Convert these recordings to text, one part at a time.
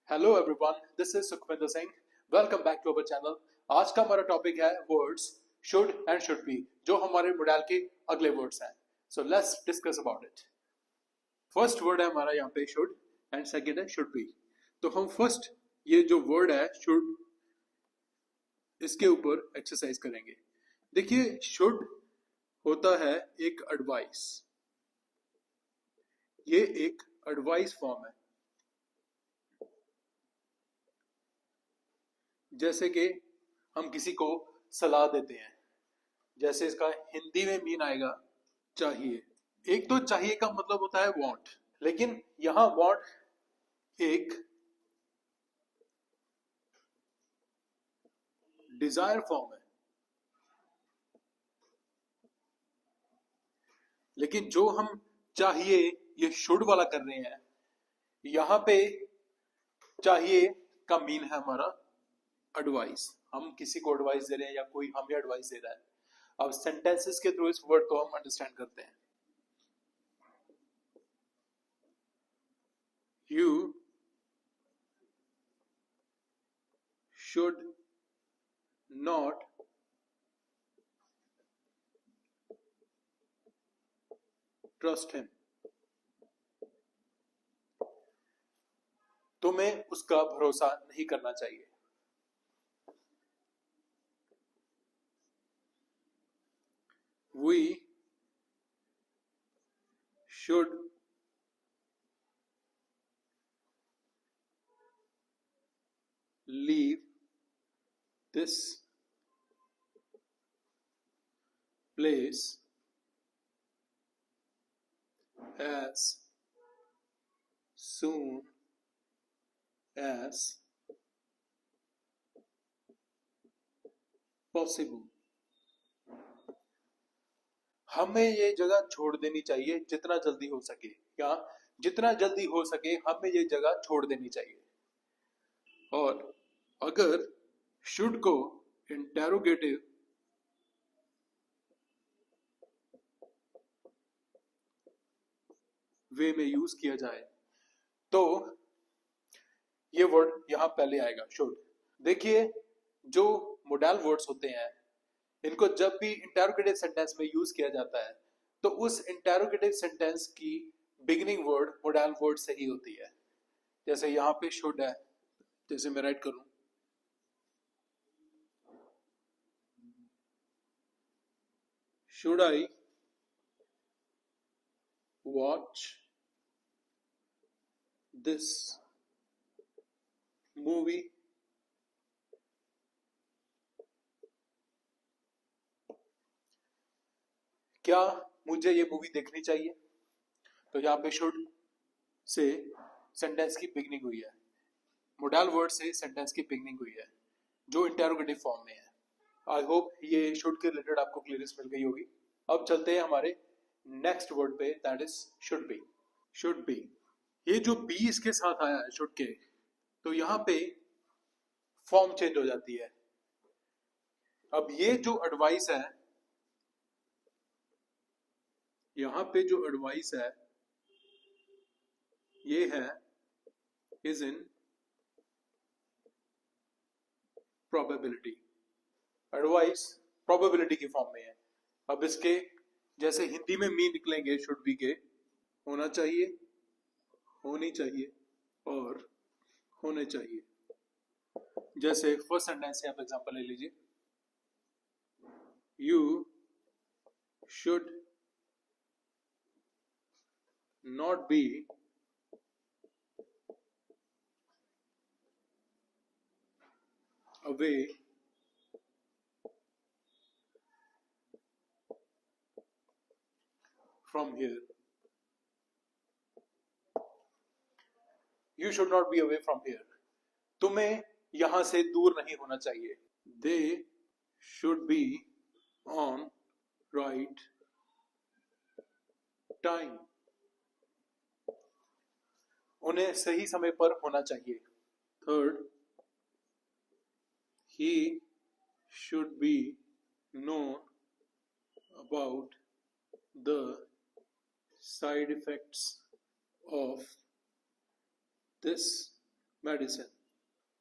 Hello everyone, this is Sukhwinder Singh. Welcome back to our channel. आज का हमारा टॉपिक है words should and should be, जो हमारे मॉडल के अगले वर्ड्स हैं। So let's discuss about it. First word है हमारा यहाँ पे शुड एंड सेकंड है शुड बी। तो हम फर्स्ट ये जो वर्ड है शुड, इसके ऊपर एक्सरसाइज करेंगे। देखिए, शुड होता है एक एडवाइस। ये एक एडवाइस फॉर्म है। जैसे कि हम किसी को सलाह देते हैं, जैसे इसका हिंदी में मीन आएगा चाहिए। एक तो चाहिए का मतलब होता है वांट, लेकिन यहां वांट एक डिजायर फॉर्म है। लेकिन जो हम चाहिए ये शुड वाला कर रहे हैं, यहां पे चाहिए का मीन है हमारा एडवाइस। हम किसी को एडवाइस दे रहे हैं या कोई हमें एडवाइस दे रहा है। अब सेंटेंसेस के थ्रू इस वर्ड को हम अंडरस्टैंड करते हैं। You should not trust him. तुम्हें उसका भरोसा नहीं करना चाहिए। We should leave this place as soon as possible। हमें ये जगह छोड़ देनी चाहिए जितना जल्दी हो सके, या जितना जल्दी हो सके हमें ये जगह छोड़ देनी चाहिए। और अगर शुड को इंटेरोगेटिव वे में यूज किया जाए तो ये वर्ड यहां पहले आएगा, शुड। देखिए, जो मोडल वर्ड्स होते हैं इनको जब भी इंटेरोगेटिव सेंटेंस में यूज किया जाता है तो उस इंटेरोगेटिव सेंटेंस की बिगिनिंग वर्ड मोडल वर्ड से ही होती है। जैसे यहाँ पे शुड है, जैसे मैं राइट करूं should I watch this movie. क्या मुझे ये मूवी देखनी चाहिए? तो यहाँ पे शुड से सेंटेंस की बिगनिंग हुई है, मोडल वर्ड से सेंटेंस की बिगनिंग हुई है, जो इंटेरोगेटिव फॉर्म में है। आई होप ये शुड के रिलेटेड आपको क्लियरेंस मिल गई होगी। अब चलते हैं हमारे नेक्स्ट वर्ड पे, that is should be. Should be, ये जो बी इसके साथ आया है शुड के, तो यहाँ पे फॉर्म चेंज हो जाती है। अब ये जो एडवाइस है, यहां पे जो एडवाइस है ये है is in probability. Advice probability की फॉर्म में है। अब इसके जैसे हिंदी में मीन निकलेंगे शुड बी के, होना चाहिए, होनी चाहिए और होने चाहिए। जैसे फर्स्ट सेंटेंस से आप एग्जांपल ले लीजिए, you should not be away from here। You should not be away from here। तुम्हें यहां से दूर नहीं होना चाहिए। They should be on right time। उन्हें सही समय पर होना चाहिए। Third, he should be known about the side effects of this medicine,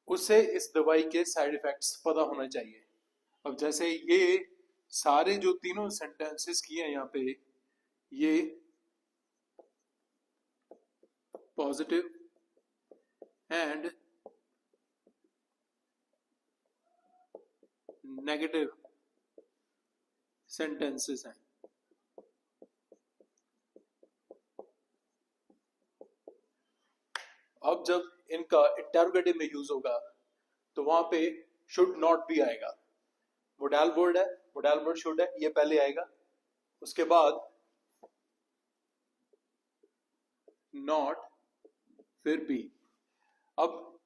उसे इस दवाई के साइड इफेक्ट्स पता होना चाहिए। अब जैसे ये सारे जो तीनों सेंटेंसेस किए हैं यहाँ पे, ये पॉजिटिव एंड नेगेटिव सेंटेंसेस हैं। अब जब इनका इंटरोगेटिव में यूज होगा तो वहां पे शुड नॉट भी आएगा। मोडाल वर्ड है, मोडाल वर्ड शुड है, ये पहले आएगा, उसके बाद नॉट, फिर बी। अब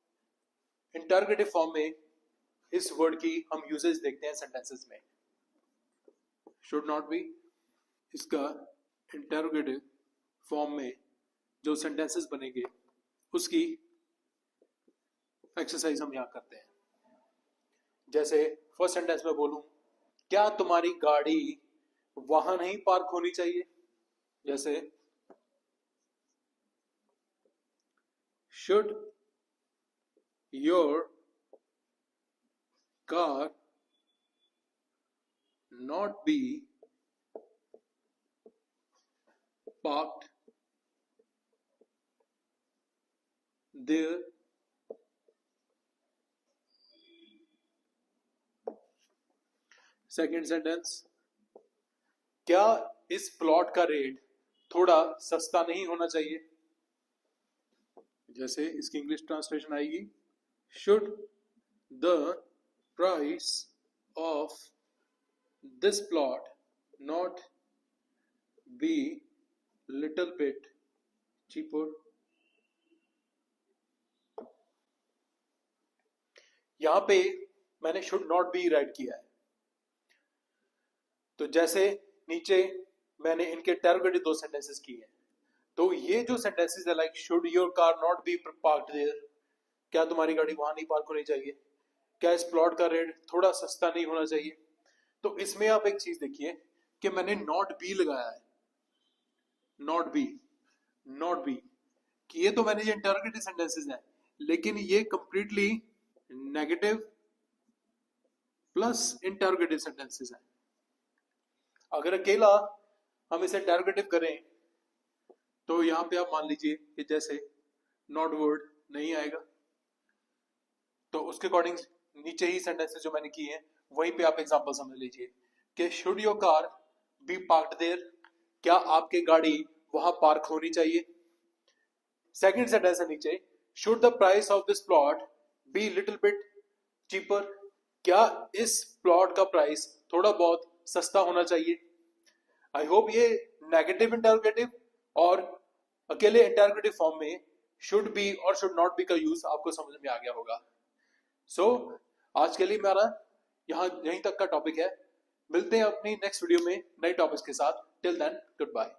इंटरोगेटिव फॉर्म में इस वर्ड की हम यूजेस देखते हैं सेंटेंसेस में। शुड नॉट बी, इसका इंटरोगेटिव फॉर्म में जो सेंटेंसेस बनेंगे उसकी एक्सरसाइज हम यहां करते हैं। जैसे फर्स्ट सेंटेंस में बोलूं, क्या तुम्हारी गाड़ी वहां नहीं पार्क होनी चाहिए? जैसे should your car not be parked there? Second sentence, क्या इस प्लॉट का रेट थोड़ा सस्ता नहीं होना चाहिए? जैसे इसकी इंग्लिश ट्रांसलेशन आएगी, should the price of this plot not be little bit cheaper? यहां पे मैंने शुड नॉट बी राइट किया है। तो जैसे नीचे मैंने इनके इंटरोगेटिव दो सेंटेंसेस किए हैं, तो ये जो सेंटेंसेस है like should your car not be parked there, क्या तुम्हारी गाड़ी वहां नहीं पार्क होनी चाहिए? क्या इस प्लॉट का रेट थोड़ा सस्ता नहीं होना चाहिए? तो इसमें आप एक चीज देखिए कि मैंने नॉट बी लगाया है, नॉट बी, नॉट बी, कि ये तो मैंने ये इंटरोगेटिव सेंटेंसेस हैं, लेकिन ये completely negative plus interrogative sentences हैं। अगर अकेला हम इसे इंटरोगेटिव करें तो यहां पे आप मान लीजिए कि जैसे नॉट वर्ड नहीं आएगा, तो उसके अकॉर्डिंग नीचे ही सेंटेंसेस जो मैंने किए हैं वहीं पे आप एग्जांपल समझ लीजिए कि should your car be parked there, क्या आपकी गाड़ी वहां पार्क होनी चाहिए? सेकंड सेंटेंस है नीचे, should the price of this plot be little bit cheaper, क्या इस प्लॉट का प्राइस थोड़ा बहुत सस्ता होना चाहिए? आई होप ये नेगेटिव इंटरोगेटिव और अकेले इंटरोगेटिव फॉर्म में शुड बी और शुड नॉट बी का यूज आपको समझ में आ गया होगा। सो आज के लिए मेरा यहीं तक का टॉपिक है। मिलते हैं अपनी नेक्स्ट वीडियो में नए टॉपिक्स के साथ। Till then good bye.